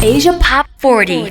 Asia Pop 40. All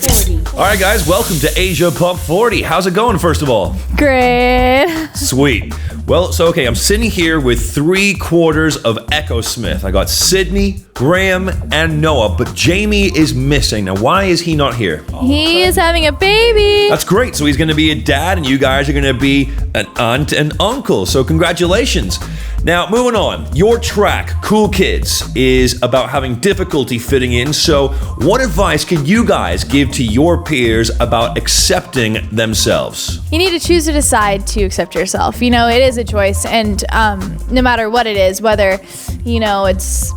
right, guys, welcome to Asia Pop 40. How's it going, first of all? Great. Sweet. Well, okay, I'm sitting here with 3/4 of Echosmith. I got Sydney, Graham, and Noah, but Jamie is missing. Now, why is he not here? He is having a baby. That's great. So he's going to be a dad, and you guys are going to be an aunt and uncle. So congratulations. Now, moving on. Your track, Cool Kids, is about having difficulty fitting in. So what advice can you guys give to your peers about accepting themselves? You need to choose to decide to accept yourself. You know, it is a choice, and no matter what it is, whether, you know, it's,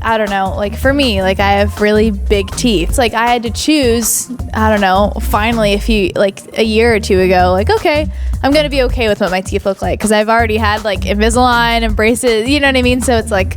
I don't know, like for me, like I have really big teeth. It's like I had to choose, I don't know, finally a year or two ago, like, okay, I'm going to be okay with what my teeth look like because I've already had like Invisalign and braces, you know what I mean? So it's like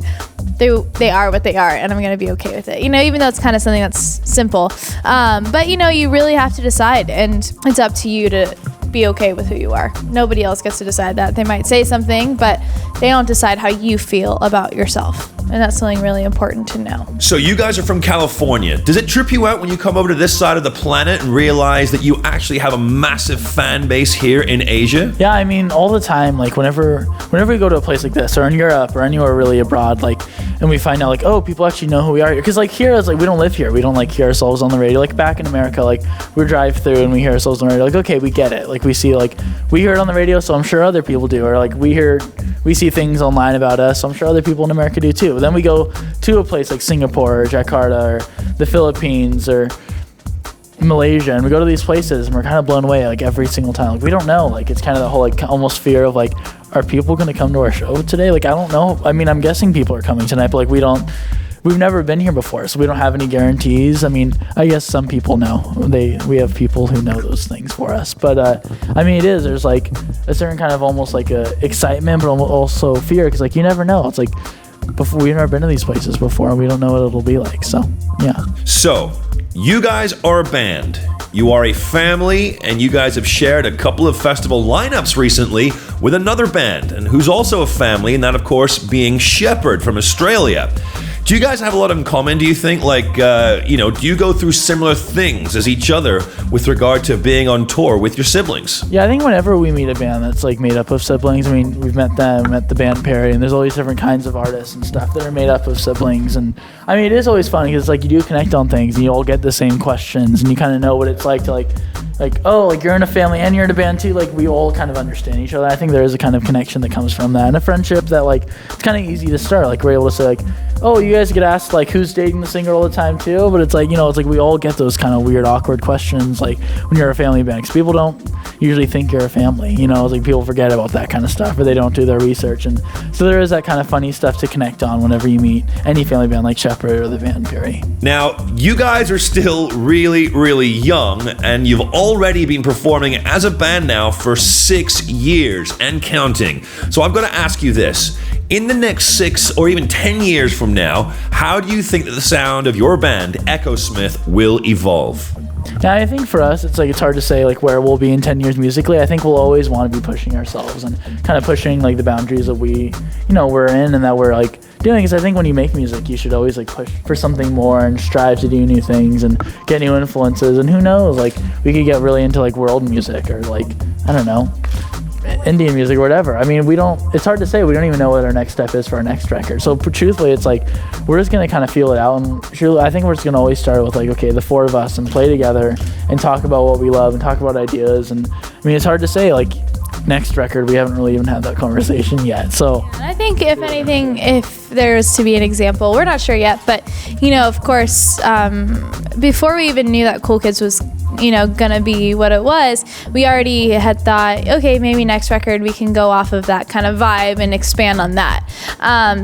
they are what they are, and I'm going to be okay with it. You know, even though it's kind of something that's simple. But, you know, you really have to decide, and it's up to you to be okay with who you are. Nobody else gets to decide that. They might say something, but they don't decide how you feel about yourself. And that's something really important to know. So you guys are from California. Does it trip you out when you come over to this side of the planet and realize that you actually have a massive fan base here in Asia? Yeah, I mean, all the time, like whenever we go to a place like this or in Europe or anywhere really abroad, like, and we find out like, oh, people actually know who we are here. Because like here, it's like we don't live here. We don't like hear ourselves on the radio. Like back in America, like we drive through and we hear ourselves on the radio. Like, okay, we get it. Like we see, like we hear it on the radio, so I'm sure other people do. Or like we see things online about us, so I'm sure other people in America do too. But then we go to a place like Singapore or Jakarta or the Philippines or Malaysia, and we go to these places and we're kind of blown away like every single time. Like we don't know, like it's kind of the whole like almost fear of like, are people going to come to our show today? Like I don't know. I mean, I'm guessing people are coming tonight, but like we've never been here before, so we don't have any guarantees. I mean, I guess some people know. We have people who know those things for us. But I mean, there's like a certain kind of almost like a excitement, but also fear, because like you never know. It's like before, we've never been to these places before, and we don't know what it'll be like. So yeah. So you guys are a band. You are a family, and you guys have shared a couple of festival lineups recently with another band, and who's also a family, and that of course being Shepherd from Australia. Do you guys have a lot in common, do you think? Like, do you go through similar things as each other with regard to being on tour with your siblings? Yeah, I think whenever we meet a band that's like made up of siblings, I mean, we've met them at the band Perry, and there's all these different kinds of artists and stuff that are made up of siblings. And I mean, it is always fun because like you do connect on things and you all get the same questions and you kind of know what it's like to like, oh, like you're in a family and you're in a band too. Like we all kind of understand each other. I think there is a kind of connection that comes from that, and a friendship that like it's kind of easy to start. Like we're able to say like, oh, you guys get asked like who's dating the singer all the time too, but it's like, you know, it's like we all get those kind of weird, awkward questions like when you're a family band, because people don't usually think you're a family. You know, it's like people forget about that kind of stuff or they don't do their research, and so there is that kind of funny stuff to connect on whenever you meet any family band like Shepherd or the band Perry. Now, you guys are still really, really young, and you've already been performing as a band now for 6 years and counting. So I've got to ask you this. In the next 6 or even 10 years from now, how do you think that the sound of your band, Echosmith, will evolve? Yeah, I think for us, it's hard to say like where we'll be in 10 years musically. I think we'll always want to be pushing ourselves and kind of pushing like the boundaries that we're in and that we're like doing. Because I think when you make music, you should always like push for something more and strive to do new things and get new influences. And who knows, like we could get really into like world music or like, I don't know, Indian music or whatever. I mean, it's hard to say. We don't even know what our next step is for our next record. So truthfully, it's like we're just going to kind of feel it out. And truly, I think we're just going to always start with like, okay, the four of us, and play together and talk about what we love and talk about ideas. And I mean, it's hard to say like next record. We haven't really even had that conversation yet. So and I think if anything, if there's to be an example, we're not sure yet, but you know, of course, before we even knew that Cool Kids was, you know, gonna be what it was, we already had thought, okay, maybe next record we can go off of that kind of vibe and expand on that.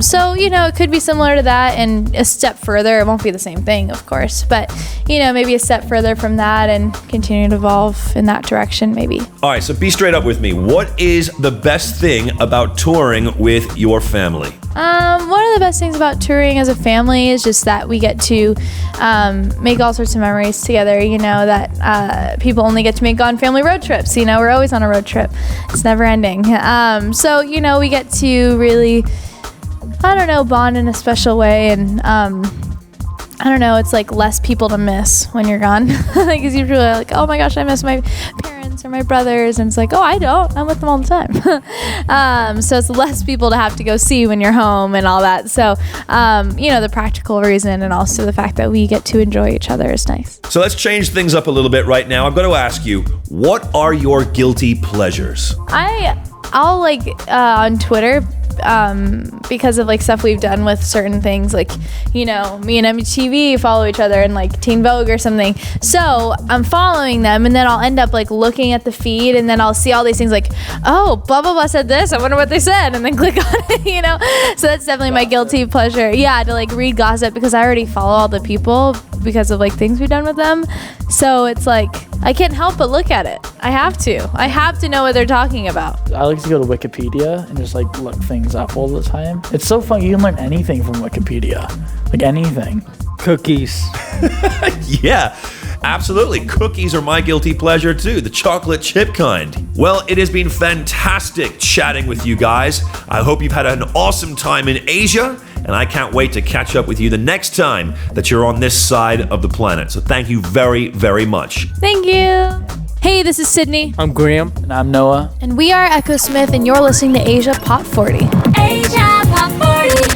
So, you know, it could be similar to that and a step further. It won't be the same thing, of course, but, you know, maybe a step further from that and continue to evolve in that direction, maybe. All right, so be straight up with me. What is the best thing about touring with your family? One of the best things about touring as a family is just that we get to make all sorts of memories together, you know, that people only get to make on family road trips. You know, we're always on a road trip. It's never ending. So, you know, we get to really, I don't know, bond in a special way. And I don't know, it's like less people to miss when you're gone. Because usually like, oh my gosh, I miss my parents or my brothers. And it's like, oh, I don't. I'm with them all the time. So it's less people to have to go see when you're home and all that. So, the practical reason and also the fact that we get to enjoy each other is nice. So let's change things up a little bit right now. I've got to ask you, what are your guilty pleasures? I'll on Twitter, because of like stuff we've done with certain things, like me and MTV follow each other and like Teen Vogue or something, so I'm following them and then I'll end up like looking at the feed and then I'll see all these things like, oh, blah blah blah said this, I wonder what they said, and then click on it. So that's definitely my guilty pleasure, to like read gossip, because I already follow all the people because of like things we've done with them, so it's like I can't help but look at it. I have to know what they're talking about. I like to go to Wikipedia and just like look things up all the time. It's so fun. You can learn anything from Wikipedia, like anything. Cookies. Yeah, absolutely. Cookies are my guilty pleasure too, the chocolate chip kind. Well, it has been fantastic chatting with you guys. I hope you've had an awesome time in Asia, and I can't wait to catch up with you the next time that you're on this side of the planet. So thank you very, very much. Thank you. Hey, this is Sydney. I'm Graham. And I'm Noah. And we are Echosmith, and you're listening to Asia Pop 40. Asia Pop 40.